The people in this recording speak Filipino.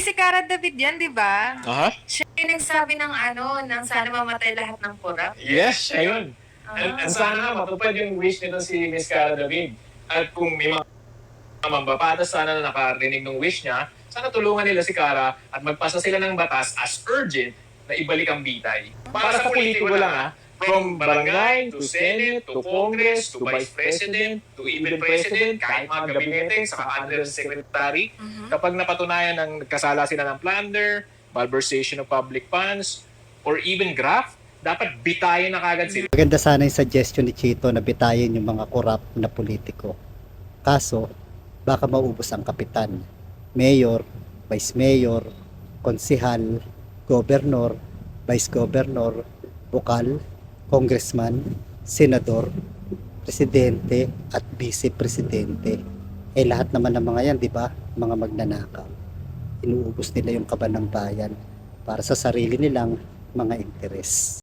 si Cara David yan, di ba? Aha. Siya yung nagsabi ng ng sana mamatay lahat ng kurap. Yes, ayun. Ah. And sana matupad yung wish nito si Miss Cara David. At kung may mga mambabatas sana na nakarinig ng wish niya, sana tulungan nila si Cara at magpasa sila ng batas as urgent na ibalik ang bitay. Para sa politiko lang from barangay to Senate to Congress to Vice President to even President, kahit mga gabinete, saka undersecretary, kapag napatunayan ng kasala sila ng plunder, malversation of public funds, or even graft, dapat bitayin na kagad sila. Maganda sana yung suggestion ni Chito na bitayin yung mga corrupt na politiko. Kaso, baka maubos ang kapitan. Mayor, vice mayor, konsihal, governor, vice governor, bukal, congressman, senador, presidente at vice presidente. Eh lahat naman ng mga yan, di ba? Mga magnanakaw. Inuubos nila yung kaban ng bayan para sa sarili nilang mga interes.